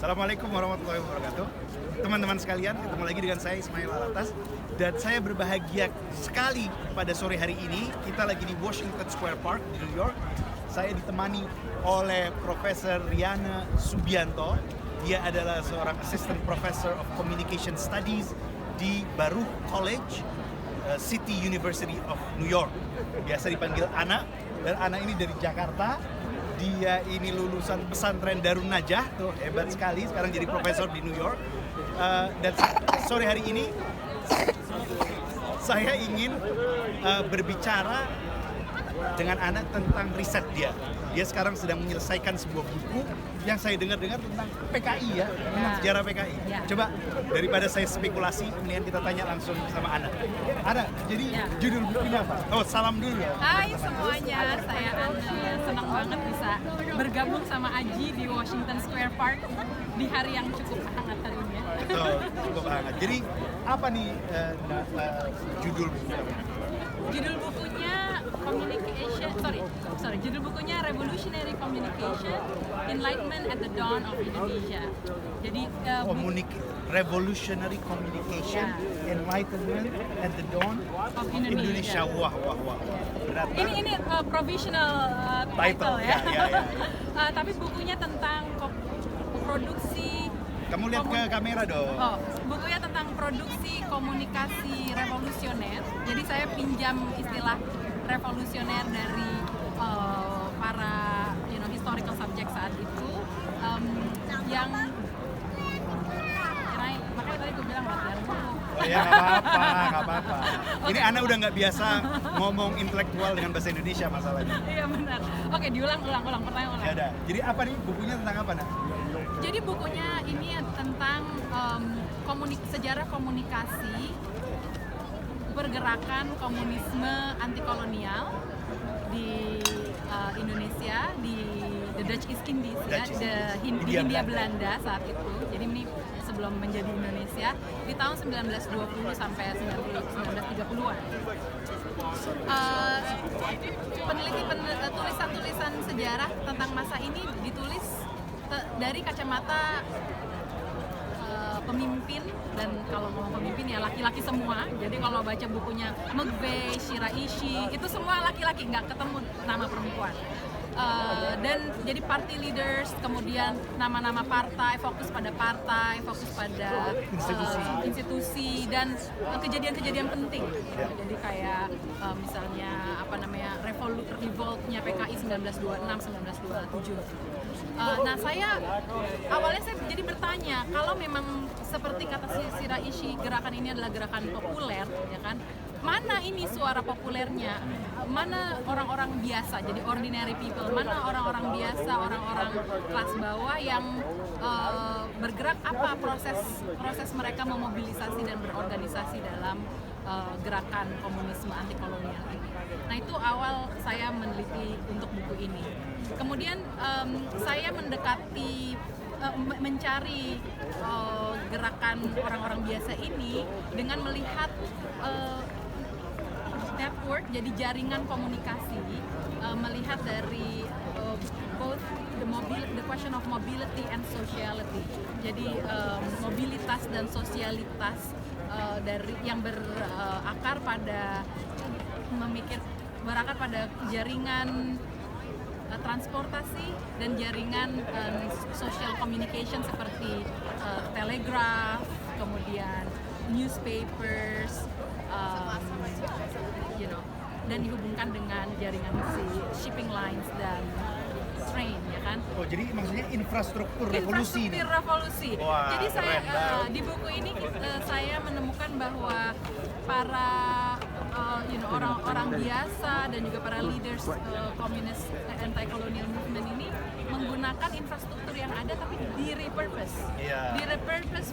Assalamualaikum warahmatullahi wabarakatuh. Teman-teman sekalian, ketemu lagi dengan saya Ismail Alatas. Dan saya berbahagia sekali pada sore hari ini. Kita lagi di Washington Square Park di New York. Saya ditemani oleh Profesor Riana Subianto. Dia adalah seorang Assistant Professor of Communication Studies di Baruch College, City University of New York. Biasa dipanggil Ana. Dan Ana ini dari Jakarta. Dia ini lulusan pesantren Darun Najah, tuh hebat sekali, sekarang jadi profesor di New York. Dan sore hari ini saya ingin berbicara dengan Ana tentang riset dia. Dia sekarang sedang menyelesaikan sebuah buku yang saya dengar-dengar tentang PKI ya, tentang sejarah PKI. Coba daripada saya spekulasi, kemudian kita tanya langsung sama Ana. Ana, jadi judul bukunya apa? Oh, salam dulu. Hai semuanya, saya Ana. Senang banget bisa bergabung sama Aji di Washington Square Park di hari yang cukup hangat hari ini. Betul, cukup hangat. Jadi apa nih judul bukunya? Judul bukunya judul bukunya Revolutionary Communication, Enlightenment at the Dawn of Indonesia. Jadi Revolutionary Communication, Enlightenment at the Dawn of Indonesia. Wah. Berat. Ini provisional title ya. Tapi bukunya tentang produksi. Kamu lihat ke kamera dong. Oh, bukunya tentang produksi komunikasi revolusioner. Jadi saya pinjam istilah revolusioner dari para historical subject saat itu, yang makanya tadi gue bilang latihan dulu. Oh ya, nggak apa-apa. Ini Ana udah nggak biasa ngomong intelektual dengan bahasa Indonesia masalahnya. Iya benar. Oke, diulang pertanyaan. Ya udah. Jadi apa nih bukunya tentang apa, Nak? Jadi bukunya ini tentang sejarah komunikasi pergerakan komunisme anti kolonial di Indonesia, di the Dutch East Indies ya, di Hindia Belanda saat itu. Jadi ini sebelum menjadi Indonesia di tahun 1920 sampai 1930-an. Tulisan-tulisan sejarah tentang masa ini ditulis dari kacamata pemimpin, dan kalau ngomong pemimpin ya laki-laki semua. Jadi kalau baca bukunya McVeigh, Shiraishi, itu semua laki-laki, nggak ketemu nama perempuan. Dan jadi party leaders, kemudian nama-nama partai, fokus pada institusi dan kejadian-kejadian penting. Jadi kayak misalnya revoltnya PKI 1926-1927. Nah saya awalnya jadi bertanya, kalau memang seperti kata Shiraishi, gerakan ini adalah gerakan populer, ya kan? Mana ini suara populernya? Mana orang-orang biasa, jadi ordinary people? Mana orang-orang biasa, orang-orang kelas bawah yang bergerak? Apa proses mereka memobilisasi dan berorganisasi dalam gerakan komunisme anti kolonial ini? Nah itu awal saya meneliti untuk buku ini. Kemudian saya mencari gerakan orang-orang biasa ini dengan melihat network, jadi jaringan komunikasi, melihat dari both the question of mobility and sociality. Jadi mobilitas dan sosialitas dari yang berakar pada jaringan transportasi dan jaringan social communication seperti telegraph, kemudian newspapers, dan dihubungkan dengan jaringan shipping lines dan train, ya kan? Oh, jadi maksudnya infrastruktur revolusi. Wah, jadi saya di buku ini saya menemukan bahwa para orang-orang biasa dan juga para leaders komunis anti-colonial movement ini menggunakan infrastruktur yang ada tapi di-repurpose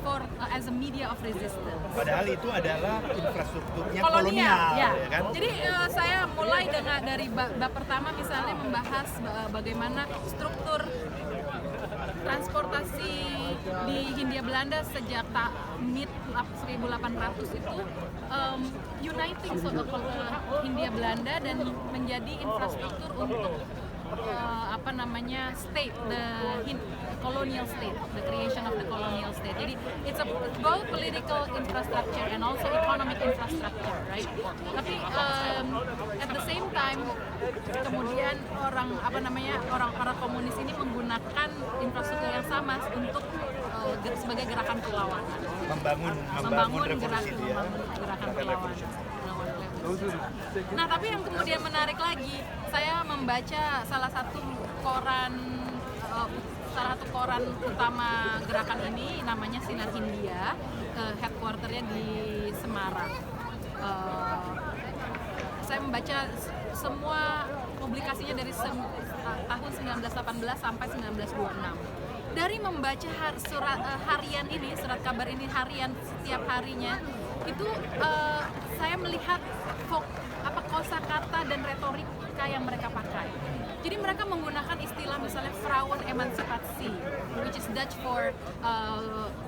for as a media of resistance. Padahal itu adalah infrastrukturnya kolonial, ya kan? Jadi saya mulai dari bab pertama misalnya membahas bagaimana struktur transportasi di Hindia Belanda sejak mid 1800 itu uniting Hindia Belanda dan menjadi infrastruktur untuk state, colonial state, the creation of the colonial state. Jadi it's both political infrastructure and also economic infrastructure, right? Tapi at the same time kemudian orang komunis ini menggunakan infrastruktur yang sama untuk sebagai gerakan perlawanan. Membangun revolusi itu ya. Membangun gerakan perlawanan. Nah, tapi yang kemudian menarik lagi, saya membaca salah satu koran utama gerakan ini namanya Sinar Hindia, headquarternya di Semarang. Saya membaca semua publikasinya dari tahun 1918 sampai 1926. Dari membaca harian ini, surat kabar ini harian setiap harinya, itu saya melihat kosakata dan retorika yang mereka pakai. Jadi mereka menggunakan istilah misalnya Frauen emansipasi, which is Dutch for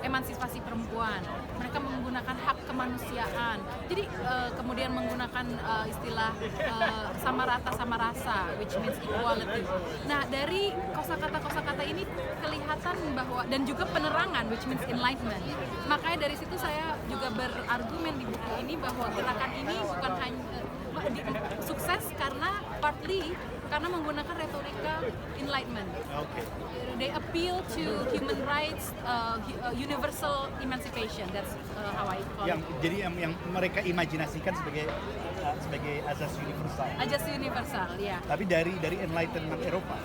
emansipasi perempuan. Mereka menggunakan hak kemanusiaan. Jadi kemudian menggunakan istilah sama rata sama rasa, which means equality. Nah, dari kosakata ini kelihatan bahwa, dan juga penerangan, which means enlightenment. Makanya dari situ saya juga berargumen di buku ini bahwa gerakan ini bukan hanya sukses karena menggunakan retorika enlightenment. Okay. They appeal to human rights, universal emancipation. That's how I call it. Jadi yang mereka imajinasikan sebagai azas universal. Azas universal, ya. Tapi dari enlightenment Eropa,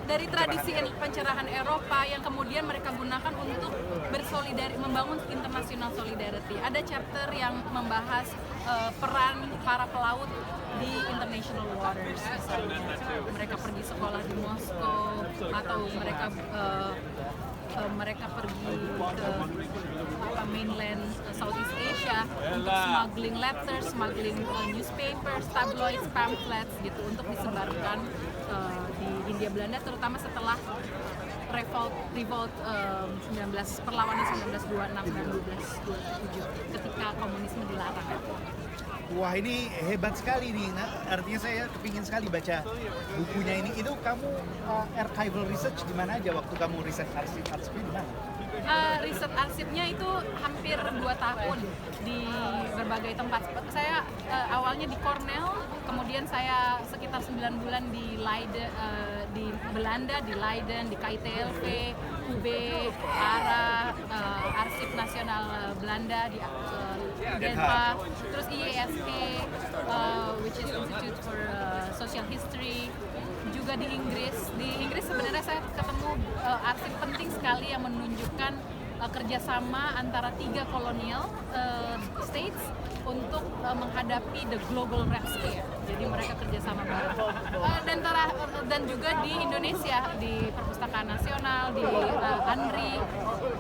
dari tradisi pencerahan Eropa yang kemudian mereka gunakan untuk membangun international solidarity. Ada chapter yang membahas peran para pelaut di international waters, misalnya mereka pergi sekolah di Moskow atau mereka pergi ke mainland Southeast Asia untuk smuggling letters, smuggling newspapers, tabloids, pamphlets gitu untuk disebarkan di Hindia Belanda, terutama setelah revolt perlawanan 1926 dan 1927 ketika komunisme dilarang. Wah, ini hebat sekali nih. Nah, artinya saya kepingin sekali baca bukunya ini. Itu kamu archival research di mana aja waktu kamu riset arsipnya di mana? Riset arsipnya itu hampir 2 tahun di berbagai tempat. Saya awalnya di Cornell, kemudian saya sekitar 9 bulan di Leiden, di Belanda, di Leiden, di KITLV, UB, ARA, Arsip Nasional Belanda, di Den Haag, terus IESG, which is Institute for Social History, juga di Inggris. Di Inggris sebenarnya saya ketemu arsip penting sekali yang menunjukkan kerjasama antara 3 colonial states untuk menghadapi the global red scare. Jadi mereka kerjasama bareng. Dan juga di Indonesia, di Perpustakaan Nasional, di ANRI,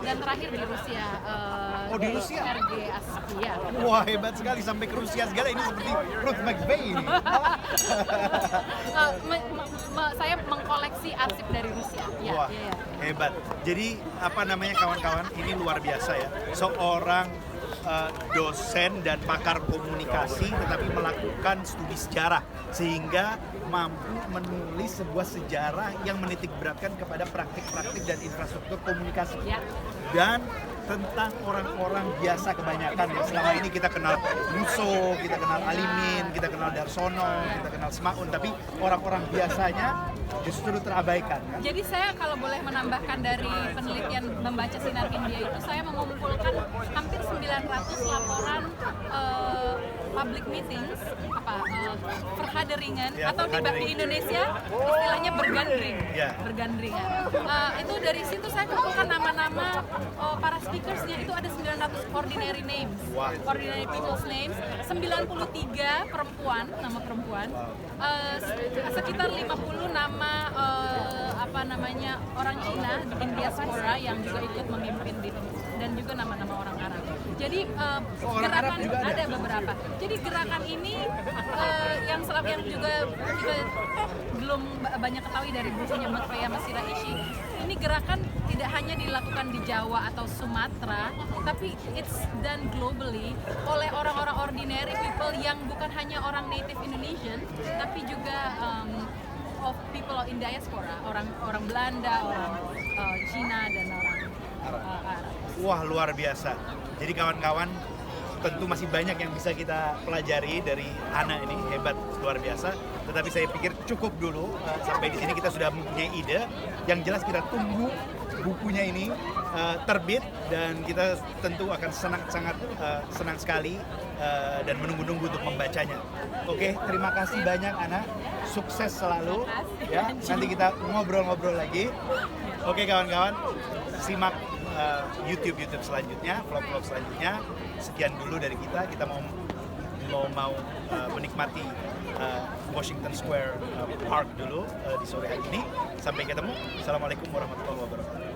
dan terakhir di Rusia. Di Rusia? RG Aspia. Wah, hebat sekali sampai ke Rusia segala. Ini seperti Ruth McVeigh ini. Saya mengkoleksi arsip dari Rusia. Wah, hebat. Jadi kawan-kawan, ini luar biasa ya. Seorang dosen dan pakar komunikasi tetapi melakukan studi sejarah sehingga mampu menulis sebuah sejarah yang menitik beratkan kepada praktik-praktik dan infrastruktur komunikasi. Dan tentang orang-orang biasa kebanyakan yang selama ini kita kenal Rousseau, kita kenal Alimin, kita kenal Darsono, kita kenal Semaun, tapi orang-orang biasanya justru terabaikan. Kan? Jadi saya kalau boleh menambahkan dari penelitian membaca Sinar Hindia itu, saya mengumpulkan hampir 900 laporan public meetings, vergaderingen, atau di Indonesia istilahnya bergandringan. Itu dari situ saya kumpulkan nama-nama para speakersnya, itu ada 900 ordinary names, ordinary people's names, 93 nama perempuan, sekitar 50 nama orang Cina di diaspora yang juga ikut memimpin dan juga nama-nama orang Arab. Jadi gerakan ada beberapa. Jadi gerakan ini yang juga kita belum banyak ketahui dari bukunya Matvei Masiraishi. Ini gerakan tidak hanya dilakukan di Jawa atau Sumatera, tapi it's done globally oleh orang-orang ordinary people yang bukan hanya orang native Indonesian, tapi juga of people in diaspora, orang Belanda, orang Cina dan orang Arab. Wah, luar biasa. Jadi kawan-kawan, tentu masih banyak yang bisa kita pelajari dari Ana ini, hebat, luar biasa. Tetapi saya pikir cukup dulu, sampai di sini kita sudah mempunyai ide. Yang jelas kita tunggu bukunya ini terbit, dan kita tentu akan sangat senang sekali dan menunggu-nunggu untuk membacanya. Oke, terima kasih banyak Ana, sukses selalu. Ya, nanti kita ngobrol-ngobrol lagi. Oke kawan-kawan, simak YouTube selanjutnya, vlog-vlog selanjutnya. Sekian dulu dari kita mau menikmati Washington Square Park dulu di sore hari ini. Sampai ketemu. Assalamualaikum warahmatullahi wabarakatuh.